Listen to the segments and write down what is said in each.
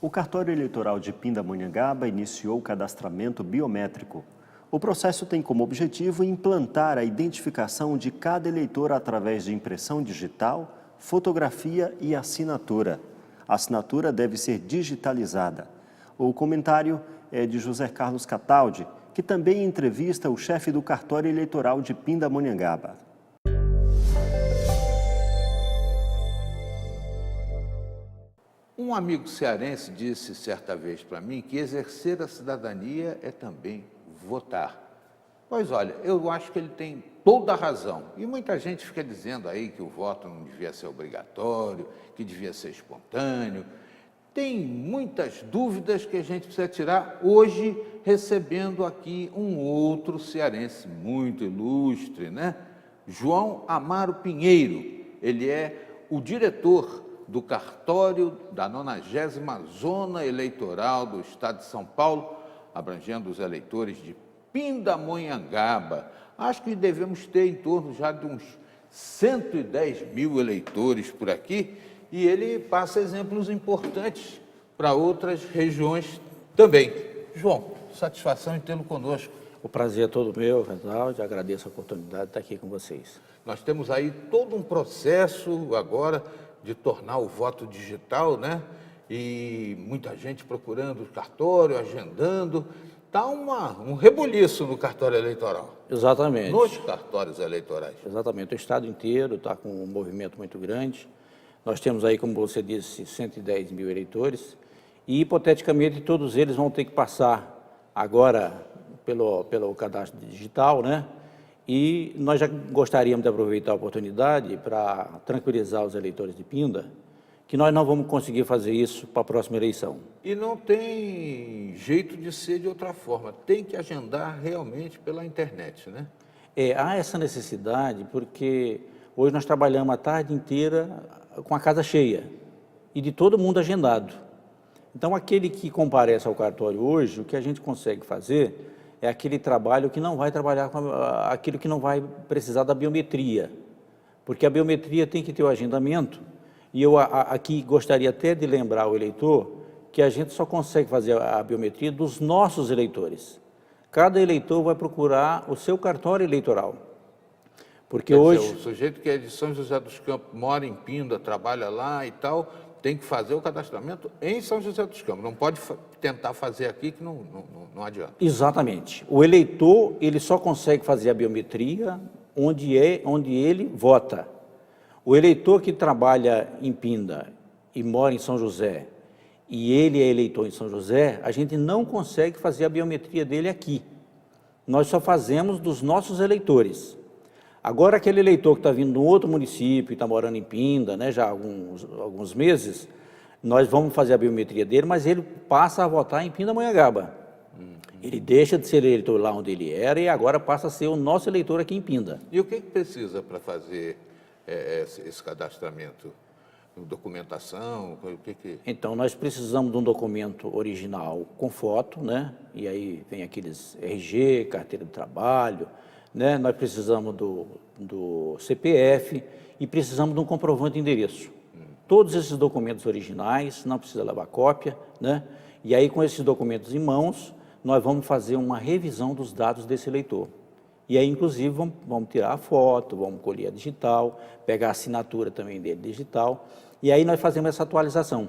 O cartório eleitoral de Pindamonhangaba iniciou o cadastramento biométrico. O processo tem como objetivo implantar a identificação de cada eleitor através de impressão digital, fotografia e assinatura. A assinatura deve ser digitalizada. O comentário é de José Carlos Cataldi, que também entrevista o chefe do cartório eleitoral de Pindamonhangaba. Um amigo cearense disse certa vez para mim que exercer a cidadania é também votar. Pois olha, eu acho que ele tem toda a razão. E muita gente fica dizendo aí que o voto não devia ser obrigatório, que devia ser espontâneo. Tem muitas dúvidas que a gente precisa tirar hoje, recebendo aqui um outro cearense muito ilustre, né? João Amaro Pinheiro. Ele é o diretor do cartório da 90ª Zona Eleitoral do Estado de São Paulo, abrangendo os eleitores de Pindamonhangaba. Acho que devemos ter em torno já de uns 110 mil eleitores por aqui, e ele passa exemplos importantes para outras regiões também. João, satisfação em tê-lo conosco. O prazer é todo meu, Reginaldo, agradeço a oportunidade de estar aqui com vocês. Nós temos aí todo um processo agora de tornar o voto digital, né? E muita gente procurando o cartório, agendando. Está um rebuliço no cartório eleitoral. Exatamente. Nos cartórios eleitorais. Exatamente. O estado inteiro está com um movimento muito grande. Nós temos aí, como você disse, 110 mil eleitores. E, hipoteticamente, todos eles vão ter que passar agora pelo cadastro digital, né? E nós já gostaríamos de aproveitar a oportunidade para tranquilizar os eleitores de Pinda, que nós não vamos conseguir fazer isso para a próxima eleição. E não tem jeito de ser de outra forma, tem que agendar realmente pela internet, né? Há essa necessidade porque hoje nós trabalhamos a tarde inteira com a casa cheia e de todo mundo agendado. Então, aquele que comparece ao cartório hoje, o que a gente consegue fazer é aquele trabalho que não vai trabalhar com aquilo que não vai precisar da biometria, porque a biometria tem que ter o agendamento, e eu aqui gostaria até de lembrar o eleitor que a gente só consegue fazer a biometria dos nossos eleitores. Cada eleitor vai procurar o seu cartório eleitoral, porque Quer hoje... dizer, o sujeito que é de São José dos Campos, mora em Pinda, trabalha lá e tal, tem que fazer o cadastramento em São José dos Campos. Não pode tentar fazer aqui que não adianta. Exatamente. O eleitor, ele só consegue fazer a biometria onde ele vota. O eleitor que trabalha em Pinda e mora em São José, e ele é eleitor em São José, a gente não consegue fazer a biometria dele aqui. Nós só fazemos dos nossos eleitores. Agora, aquele eleitor que está vindo de um outro município e está morando em Pinda, né, já há alguns meses, nós vamos fazer a biometria dele, mas ele passa a votar em Pindamonhangaba. Ele deixa de ser eleitor lá onde ele era e agora passa a ser o nosso eleitor aqui em Pinda. E o que precisa para fazer esse cadastramento? Documentação? Então, nós precisamos de um documento original com foto, né? E aí vem aqueles RG, carteira de trabalho, né? Nós precisamos do CPF e precisamos de um comprovante de endereço. Todos esses documentos originais, não precisa levar cópia, né? E aí, com esses documentos em mãos, nós vamos fazer uma revisão dos dados desse eleitor. E aí, inclusive, vamos tirar a foto, vamos colher a digital, pegar a assinatura também dele digital, e aí nós fazemos essa atualização.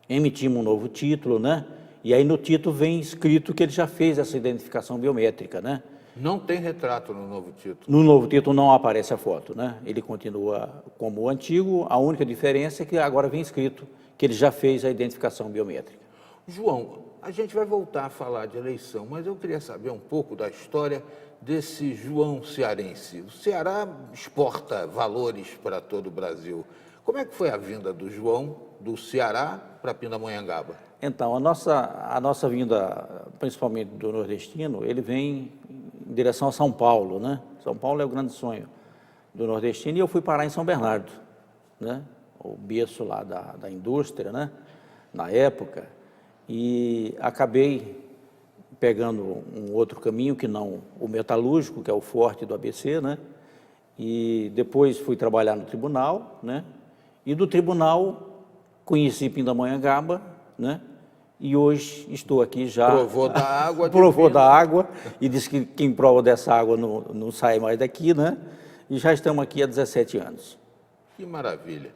Emitimos um novo título, né? E aí no título vem escrito que ele já fez essa identificação biométrica, né? Não tem retrato no novo título? No novo título não aparece a foto, né? Ele continua como o antigo, a única diferença é que agora vem escrito que ele já fez a identificação biométrica. João, a gente vai voltar a falar de eleição, mas eu queria saber um pouco da história desse João cearense. O Ceará exporta valores para todo o Brasil. Como é que foi a vinda do João do Ceará para Pindamonhangaba? Então, a nossa vinda, principalmente do nordestino, ele vem em direção a São Paulo, né? São Paulo é o grande sonho do nordestino, e eu fui parar em São Bernardo, né? O berço lá da indústria, né? Na época, e acabei pegando um outro caminho que não o metalúrgico, que é o forte do ABC, né? E depois fui trabalhar no tribunal, né? E do tribunal conheci Pindamonhangaba, né? E hoje estou aqui já... Provou da água. Provou da água e disse que quem prova dessa água não sai mais daqui, né? E já estamos aqui há 17 anos. Que maravilha.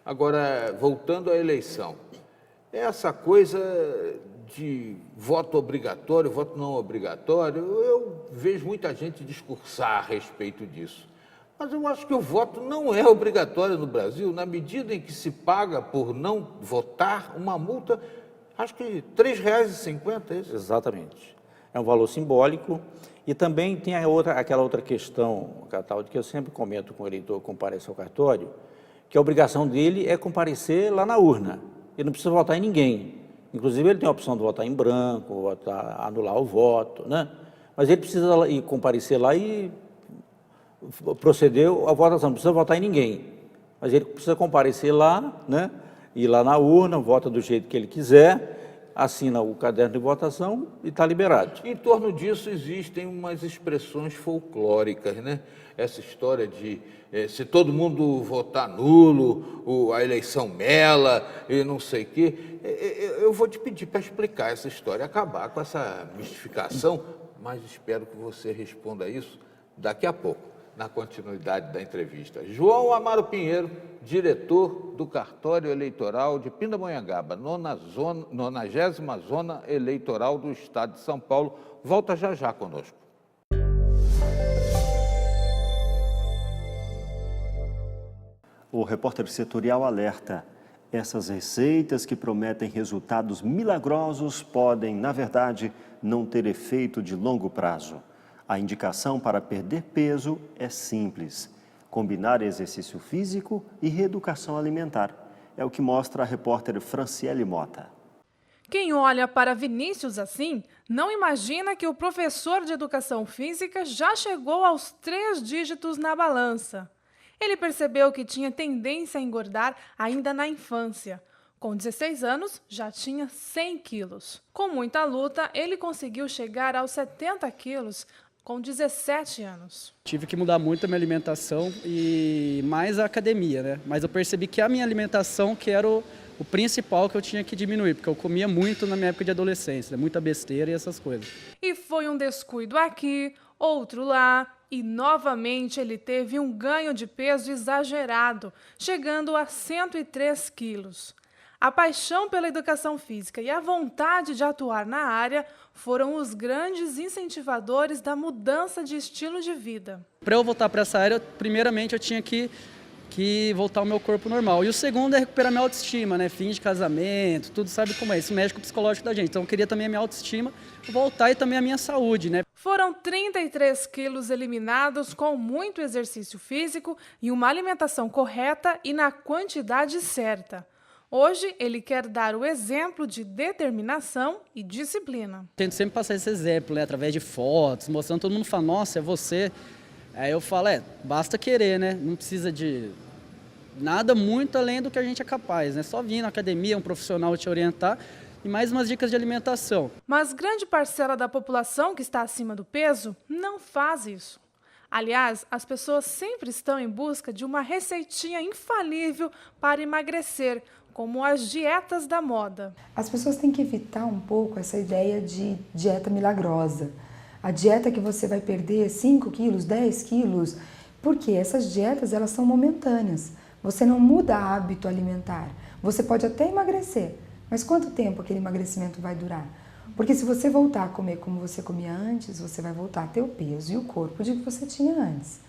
Agora, voltando à eleição, essa coisa de voto obrigatório, voto não obrigatório, eu vejo muita gente discursar a respeito disso. Mas eu acho que o voto não é obrigatório no Brasil, na medida em que se paga por não votar uma multa, acho que R$ 3,50, é isso? Exatamente. É um valor simbólico. E também tem aquela outra questão, Cataldo, que eu sempre comento com o eleitor que comparece ao cartório, que a obrigação dele é comparecer lá na urna. Ele não precisa votar em ninguém. Inclusive, ele tem a opção de votar em branco, votar, anular o voto, né? Mas ele precisa ir comparecer lá e proceder à votação. Não precisa votar em ninguém. Mas ele precisa comparecer lá, né? Ir lá na urna, vota do jeito que ele quiser, assina o caderno de votação e está liberado. Em torno disso existem umas expressões folclóricas, né? Essa história de se todo mundo votar nulo, a eleição mela e não sei o quê. Eu vou te pedir para explicar essa história, acabar com essa mistificação, mas espero que você responda isso daqui a pouco, na continuidade da entrevista. João Amaro Pinheiro, diretor do Cartório Eleitoral de Pindamonhangaba, 90ª Zona Eleitoral do Estado de São Paulo, volta já já conosco. O repórter setorial alerta: essas receitas que prometem resultados milagrosos podem, na verdade, não ter efeito de longo prazo. A indicação para perder peso é simples: combinar exercício físico e reeducação alimentar. É o que mostra a repórter Franciele Mota. Quem olha para Vinícius assim, não imagina que o professor de educação física já chegou aos 3 dígitos na balança. Ele percebeu que tinha tendência a engordar ainda na infância. Com 16 anos, já tinha 100 quilos. Com muita luta, ele conseguiu chegar aos 70 quilos com 17 anos. Tive que mudar muito a minha alimentação e mais a academia, né? Mas eu percebi que a minha alimentação que era o principal que eu tinha que diminuir, porque eu comia muito na minha época de adolescência, muita besteira e essas coisas. E foi um descuido aqui, outro lá, e novamente ele teve um ganho de peso exagerado, chegando a 103 quilos. A paixão pela educação física e a vontade de atuar na área foram os grandes incentivadores da mudança de estilo de vida. Para eu voltar para essa área, primeiramente eu tinha que voltar ao meu corpo normal. E o segundo é recuperar minha autoestima, né? Fim de casamento, tudo sabe como é, isso mexe com o psicológico da gente. Então eu queria também a minha autoestima voltar e também a minha saúde, né? Foram 33 quilos eliminados com muito exercício físico e uma alimentação correta e na quantidade certa. Hoje, ele quer dar o exemplo de determinação e disciplina. Tento sempre passar esse exemplo, né? Através de fotos, mostrando, todo mundo fala, nossa, é você. Aí eu falo, basta querer, né? Não precisa de nada muito além do que a gente é capaz, né? Só vir na academia, um profissional te orientar e mais umas dicas de alimentação. Mas grande parcela da população que está acima do peso não faz isso. Aliás, as pessoas sempre estão em busca de uma receitinha infalível para emagrecer, como as dietas da moda. As pessoas têm que evitar um pouco essa ideia de dieta milagrosa. A dieta que você vai perder 5 quilos, 10 quilos, porque essas dietas elas são momentâneas. Você não muda hábito alimentar. Você pode até emagrecer, mas quanto tempo aquele emagrecimento vai durar? Porque se você voltar a comer como você comia antes, você vai voltar a ter o peso e o corpo de que você tinha antes.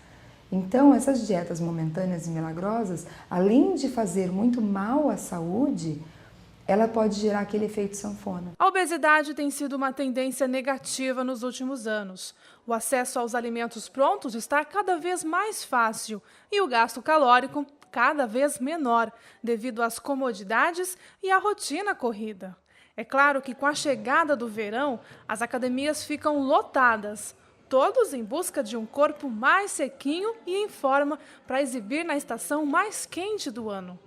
Então, essas dietas momentâneas e milagrosas, além de fazer muito mal à saúde, ela pode gerar aquele efeito sanfona. A obesidade tem sido uma tendência negativa nos últimos anos. O acesso aos alimentos prontos está cada vez mais fácil e o gasto calórico cada vez menor, devido às comodidades e à rotina corrida. É claro que com a chegada do verão, as academias ficam lotadas, todos em busca de um corpo mais sequinho e em forma para exibir na estação mais quente do ano.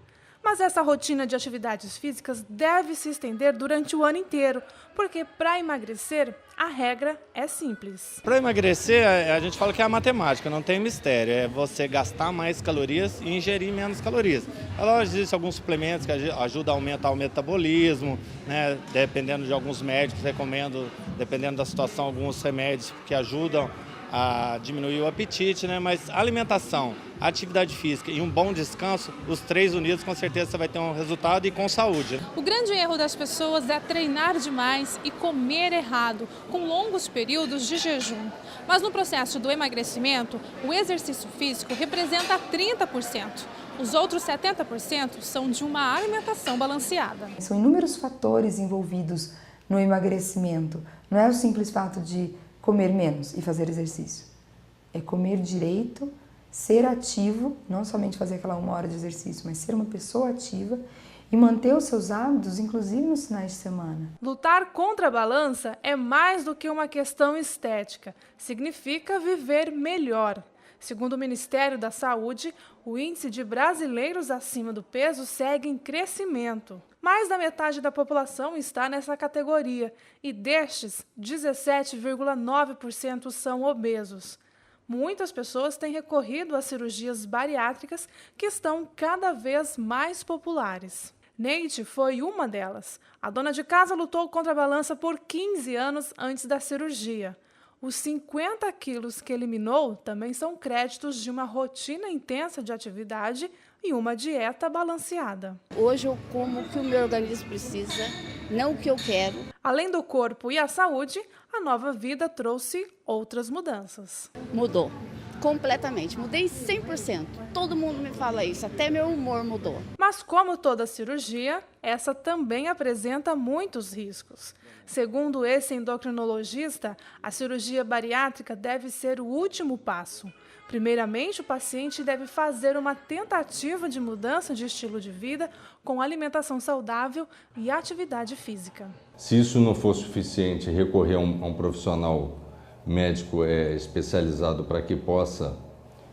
Mas essa rotina de atividades físicas deve se estender durante o ano inteiro, porque para emagrecer, a regra é simples. Para emagrecer, a gente fala que é a matemática, não tem mistério. É você gastar mais calorias e ingerir menos calorias. Lógico, existem alguns suplementos que ajudam a aumentar o metabolismo, né? Dependendo de alguns médicos, recomendo, dependendo da situação, alguns remédios que ajudam a diminuir o apetite, né? Mas alimentação, atividade física e um bom descanso, os três unidos, com certeza você vai ter um resultado e com saúde. O grande erro das pessoas é treinar demais e comer errado, com longos períodos de jejum. Mas no processo do emagrecimento, o exercício físico representa 30%. Os outros 70% são de uma alimentação balanceada. São inúmeros fatores envolvidos no emagrecimento. Não é o simples fato de comer menos e fazer exercício. É comer direito, ser ativo, não somente fazer aquela 1 hora de exercício, mas ser uma pessoa ativa e manter os seus hábitos, inclusive nos finais de semana. Lutar contra a balança é mais do que uma questão estética. Significa viver melhor. Segundo o Ministério da Saúde, o índice de brasileiros acima do peso segue em crescimento. Mais da metade da população está nessa categoria e destes, 17,9% são obesos. Muitas pessoas têm recorrido às cirurgias bariátricas que estão cada vez mais populares. Neide foi uma delas. A dona de casa lutou contra a balança por 15 anos antes da cirurgia. Os 50 quilos que eliminou também são créditos de uma rotina intensa de atividade e uma dieta balanceada. Hoje eu como o que o meu organismo precisa, não o que eu quero. Além do corpo e a saúde, a nova vida trouxe outras mudanças. Mudou completamente, mudei 100%. Todo mundo me fala isso, até meu humor mudou. Mas como toda cirurgia, essa também apresenta muitos riscos. Segundo esse endocrinologista, a cirurgia bariátrica deve ser o último passo. Primeiramente, o paciente deve fazer uma tentativa de mudança de estilo de vida com alimentação saudável e atividade física. Se isso não for suficiente, recorrer a um profissional médico especializado para que possa,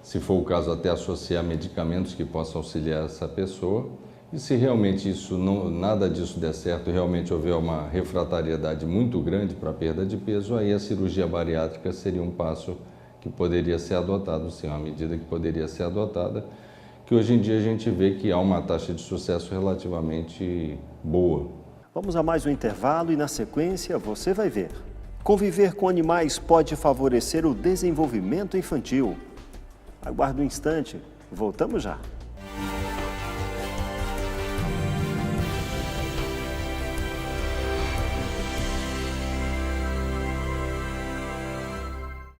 se for o caso, até associar medicamentos que possam auxiliar essa pessoa. E se realmente nada disso der certo, realmente houver uma refratariedade muito grande para a perda de peso, aí a cirurgia bariátrica seria um passo que poderia ser adotado, sim, uma medida que poderia ser adotada, que hoje em dia a gente vê que há uma taxa de sucesso relativamente boa. Vamos a mais um intervalo e na sequência você vai ver. Conviver com animais pode favorecer o desenvolvimento infantil. Aguarde um instante, voltamos já.